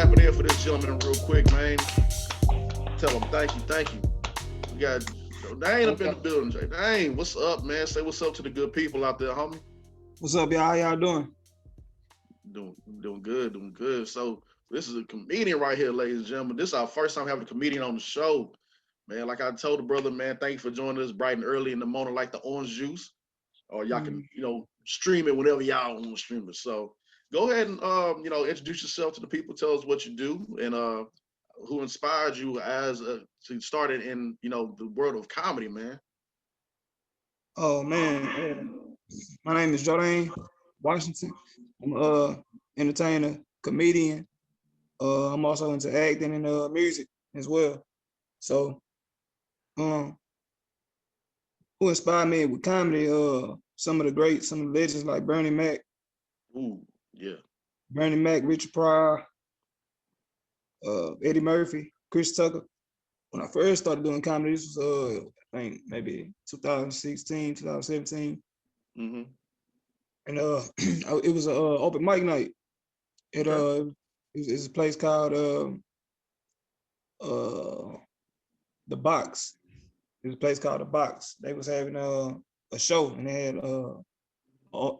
clap it in for this gentleman real quick, man. Tell him thank you. We got Jordane up in the building. Jordane, what's up, man? Say what's up to the good people out there, homie. What's up, y'all? How y'all doing? Doing good. So this is a comedian right here, ladies and gentlemen. This is our first time having a comedian on the show. Man, like I told the brother, man, thank you for joining us bright and early in the morning like the orange juice. Or y'all can, stream it whenever y'all want to stream it. So go ahead and, introduce yourself to the people. Tell us what you do and who inspired you as to start it in, the world of comedy, man. Oh man, my name is Jordane Washington. I'm entertainer, comedian. I'm also into acting and music as well. So, who inspired me with comedy? Some of the legends like Bernie Mac. Ooh, yeah. Bernie Mac, Richard Pryor, Eddie Murphy, Chris Tucker. When I first started doing comedy, this was I think maybe 2016, 2017. Mm-hmm. And it was a open mic night. It's a place called the Box. It was a place called the Box. They was having a show, and they had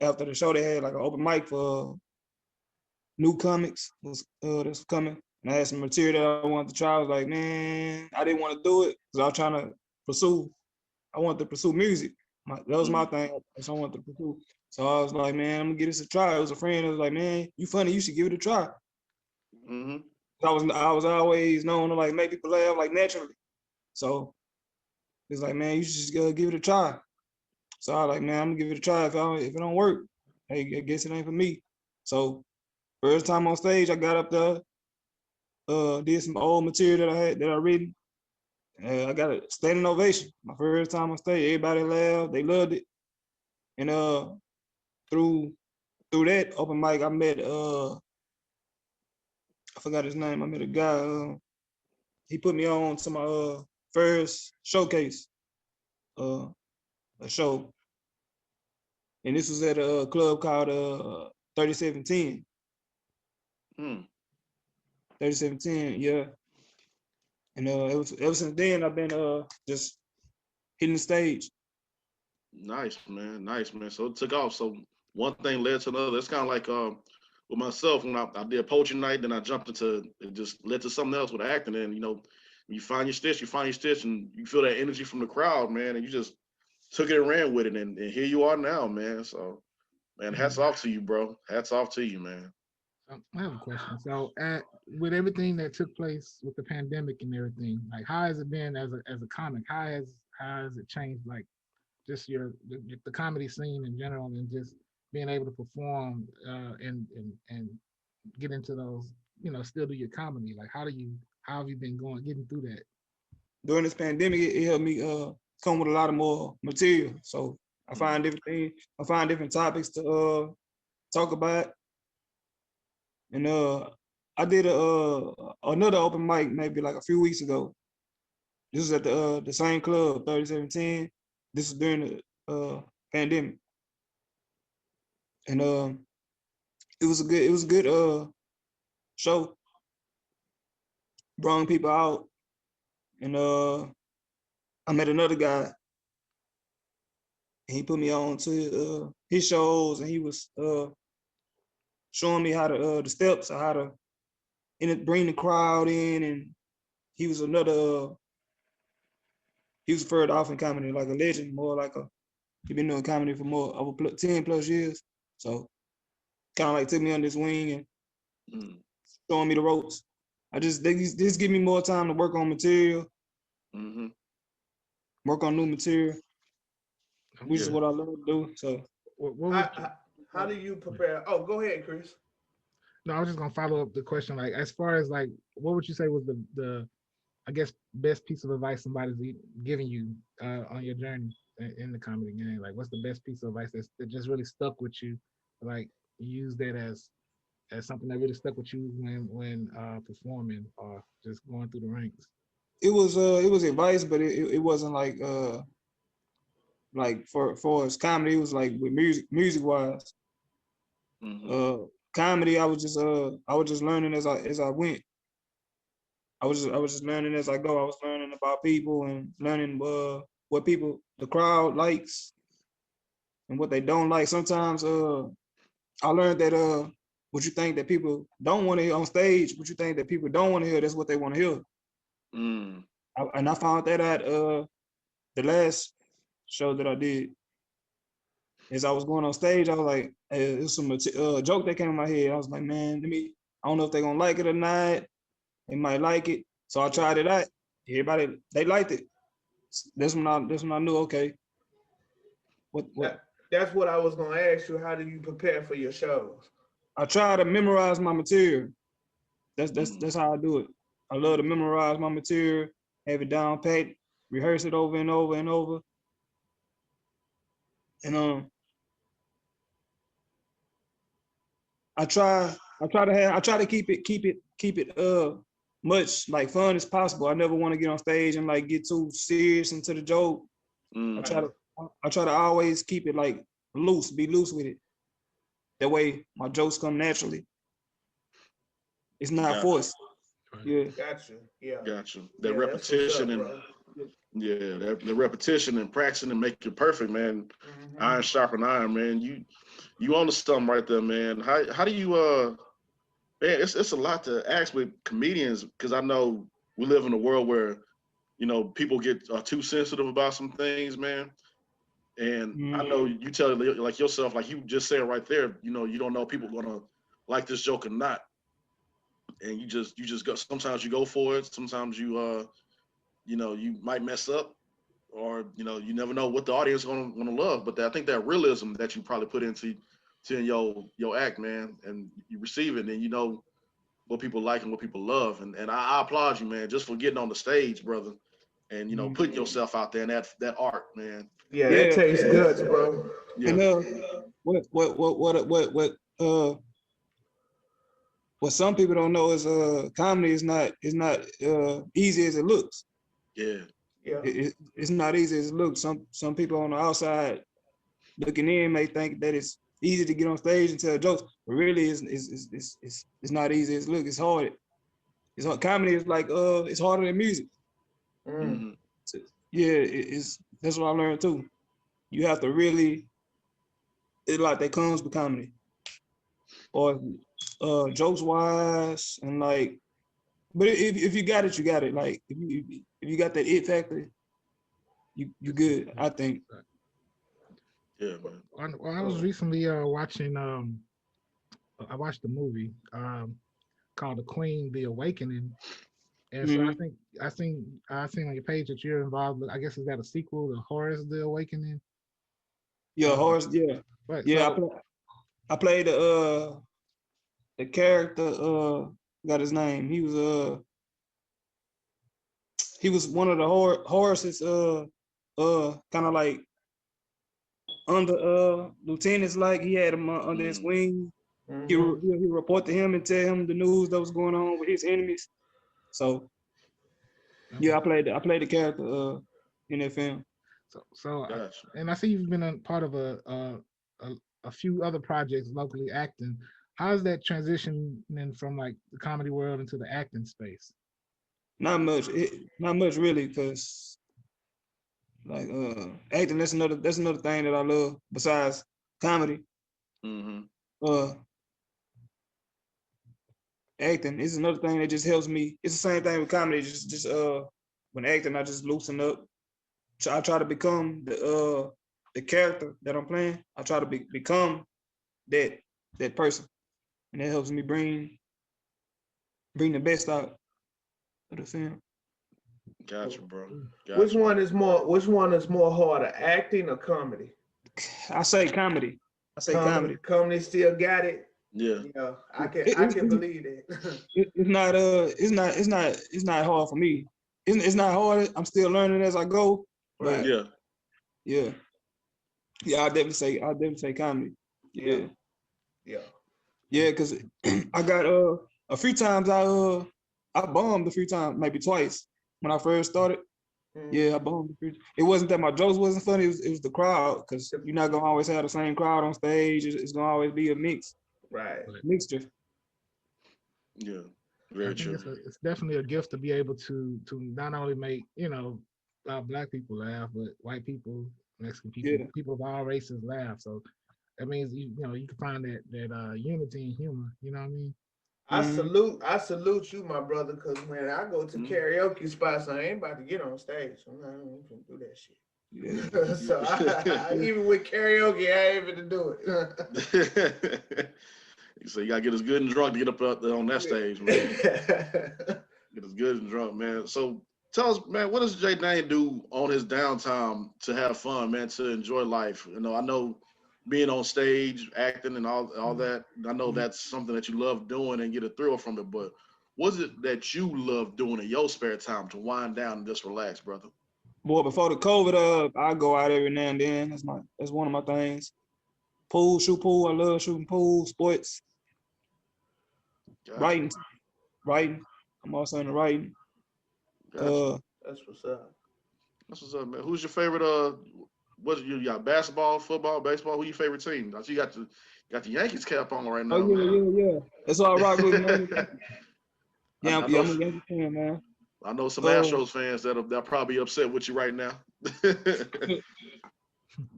after the show they had like an open mic for new comics that's coming. And I had some material that I wanted to try. I was like, man, I didn't want to do it because I was trying to I wanted to pursue music. That was my thing. So I wanted to pursue. So I was like, man, I'm gonna give this a try. It was a friend that was like, man, you funny, you should give it a try. Mm-hmm. I was always known to like make people laugh like naturally. So it's like, man, you should just give it a try. So I was like, man, I'm gonna give it a try. If it don't work, hey, I guess it ain't for me. So first time on stage, I got up there, did some old material that I written. I got a standing ovation. My first time on stage, everybody laughed, they loved it. And through that open mic, I met I forgot his name. I met a guy. He put me on to my first showcase, a show, and this was at a club called 3710. 3710, yeah. And ever since then, I've been just hitting the stage. Nice, man. So it took off. So one thing led to another. It's kind of like with myself when I did poetry night, then I jumped into it, just led to something else with acting. And you find your stitch, and you feel that energy from the crowd, man, and you just took it and ran with it, and here you are now, man. So, man, hats off to you, bro. Hats off to you, man. I have a question. So, with everything that took place with the pandemic and everything, like how has it been as a comic? How has it changed, like just the comedy scene in general, and just being able to perform and get into those, still do your comedy? Like how have you been getting through that? During this pandemic, it helped me come with a lot of more material. So I find different things. I find different topics to talk about. And I did another open mic maybe like a few weeks ago. This was at the same club, 3710. This was during the pandemic, and it was a good show. Brought people out, and I met another guy, and he put me on to his shows, and he was showing me how to the steps of how to bring the crowd in, and he was he was further off in comedy, like a legend, more like he been doing comedy for more over 10 plus years. So kind of like took me on this wing and showing me the ropes. They just give me more time to work on material, work on new material, which is what I love to do. So how do you prepare? Oh, go ahead, Chris. No, I was just gonna follow up the question. Like, as far as like, what would you say was the I guess best piece of advice somebody's giving you on your journey in the comedy game? Like, what's the best piece of advice that just really stuck with you? Like, you use that as something that really stuck with you when performing or just going through the ranks. It was advice, but it wasn't like for as comedy. It was like with music wise. comedy, I was just learning as I went. I was just learning as I go. I was learning about people and learning what people, the crowd likes and what they don't like. Sometimes I learned that what you think that people don't want to hear on stage, what you think that people don't want to hear, that's what they want to hear. Mm. And I found that out the last show that I did. As I was going on stage, I was like, it was some joke that came in my head. I was like, man, I don't know if they're gonna like it or not. They might like it. So I tried it out. Everybody, they liked it. That's when I knew, okay. That's what I was gonna ask you. How do you prepare for your shows? I try to memorize my material. That's how I do it. I love to memorize my material, have it down pat, rehearse it over and over and over. And I try to keep it much like fun as possible. I never want to get on stage and like get too serious into the joke. I try to always keep it like loose, be loose with it. That way my jokes come naturally. It's not forced. Yeah. Gotcha. Yeah. Gotcha. The repetition and the repetition and practicing and make it perfect, man. Mm-hmm. Iron sharpen iron, man. You on to something right there, man. How do you man, it's a lot to ask with comedians, because I know we live in a world where, you know, people get too sensitive about some things, man. And I know you tell like yourself, like you just said right there, you know, you don't know if people are gonna like this joke or not. And you just go, sometimes you go for it, sometimes you you know, you might mess up, or you know, you never know what the audience is gonna love. But I think that realism that you probably put into your act, man, and you receive it, and you know what people like and what people love. And I applaud you, man, just for getting on the stage, brother, and you know, putting yourself out there, and that art, man. Yeah, that takes guts, bro. Yeah. And what some people don't know is comedy is not easy as it looks. Yeah. Yeah. It's not easy as it looks. Some people on the outside looking in may think that it's easy to get on stage and tell jokes, but really it's not easy as it looks. It's hard. It's hard. Comedy is like it's harder than music. Mm-hmm. So, yeah, that's what I learned too. You have to really, it's like that comes with comedy, or jokes wise, and like, but if you got it, you got it. Like if you got that it factor, you good, I think. Yeah, man. Well, I was recently watching I watched a movie called The Queen, The Awakening. And so I seen on your page that you're involved with, I guess, is that a sequel to Horus, The Awakening? Yeah, Horus, yeah. Right, yeah, so, I played the character, got his name. He was one of the Horus's kind of like under lieutenants, like he had him under his wing. He report to him and tell him the news that was going on with his enemies. So yeah, I played the character in that film. So and I see you've been a part of a few other projects locally acting. How's that transitioning from like the comedy world into the acting space? Not much really, because like acting, that's another thing that I love besides comedy. Acting is another thing that just helps me. It's the same thing with comedy. Just when acting, I just loosen up. I try to become the character that I'm playing. I try to become that person, and that helps me bring the best out of the film. Gotcha, bro. Gotcha. Which one is more harder, acting or comedy? I say comedy. Comedy. Comedy still got it. Yeah. Yeah, I can believe it. It's not hard for me. It's not hard. I'm still learning as I go. But yeah. I'll definitely say comedy. Yeah. Because I got a few times I bombed a few times, maybe twice when I first started. Yeah, I bombed. It wasn't that my jokes wasn't funny. It was the crowd, because you're not gonna always have the same crowd on stage. It's gonna always be a mix. Right. But Mixture. Yeah, I very think true. it's definitely a gift to be able to not only make Black people laugh, but white people, Mexican people, Yeah. people of all races laugh. So that means you can find that unity and humor. You know what I mean? I salute you, my brother, because when I go to karaoke spots, I ain't about to get on stage. I'm not even gonna do that shit. Yeah. So even with karaoke, I ain't even to do it. So you gotta get as good and drunk to get up there on that stage, man. Get as good and drunk, man. So tell us, man, what does Jordane do on his downtime to have fun, man, to enjoy life? I know being on stage, acting, and all that. I know that's something that you love doing and get a thrill from it. But what's it that you love doing in your spare time to wind down and just relax, brother? Boy, before the COVID, I go out every now and then. That's one of my things. Shoot pool. I love shooting pool, sports, Gotcha. writing. I'm also into writing. Gotcha. That's what's up. That's what's up, man. Who's your favorite? You got basketball, football, baseball? Who your favorite team? I see you got the Yankees cap on right now, Oh man. yeah. That's all I rock with, man. I I'm a know, Yankee fan, man. I know some Astros fans that'll probably upset with you right now.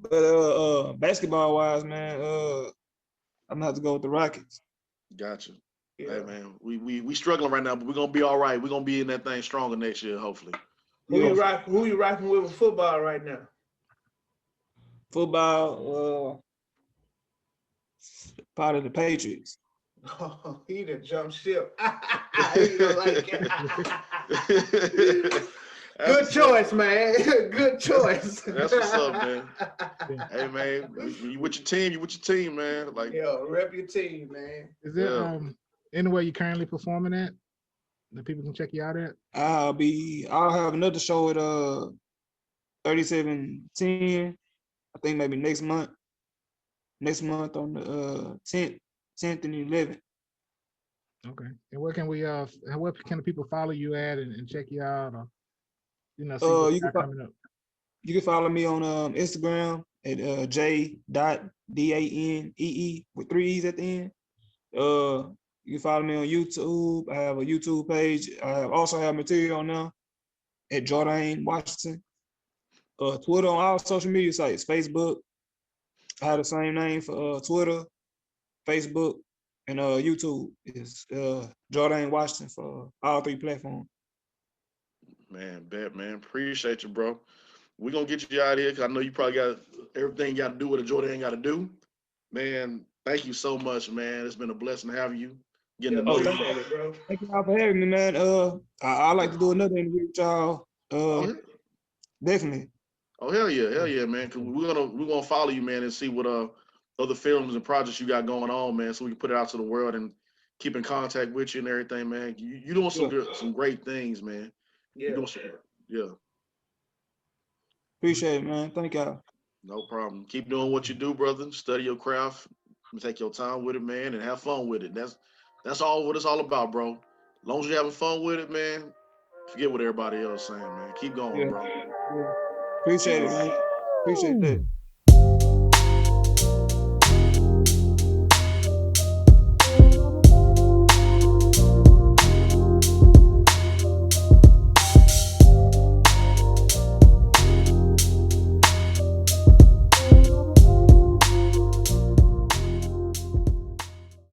But basketball wise, man, I'm gonna have to go with the Rockets. Gotcha. Yeah. Hey man, we struggling right now, but we're gonna be all right. We're gonna be in that thing stronger next year, hopefully. Who you rocking with football right now? Football, part of the Patriots. Oh, he done jumped ship. He don't like it. Good choice, man. Good choice. That's what's up, man. Hey man, you with your team, man. Like, yo, rep your team, man. Is there anywhere you currently performing at that people can check you out at? I'll have another show at 3710. I think maybe next month. Next month on the 10th and 11th. Okay. And where can where can the people follow you at and check you out, or see what you got coming up? You can follow me on Instagram at j.danee with 3 E's at the end. You can follow me on YouTube. I have a YouTube page. I also have material on there at Jordane Washington. Twitter, on all social media sites, Facebook. I have the same name for Twitter, Facebook, and YouTube. It's Jordane Washington for all 3 platforms. man, bet, man. Appreciate you, bro. We're gonna get you out of here because I know you probably got everything you got to do what a Jordane got to do. Man, thank you so much, man. It's been a blessing to have you. Getting to know you. It, bro. Thank you all for having me, man. I like to do another interview with y'all. Definitely. Oh hell yeah, man. Cause we're gonna follow you, man, and see what other films and projects you got going on, man, so we can put it out to the world and keep in contact with you and everything, man. You doing some great things, man. Yeah. You doing some, yeah. Appreciate it, man. Thank y'all. No problem. Keep doing what you do, brother. Study your craft. Take your time with it, man, and have fun with it. That's all what it's all about, bro. As long as you're having fun with it, man, forget what everybody else saying, man. Keep going, bro. Yeah. Appreciate it, man. Appreciate that.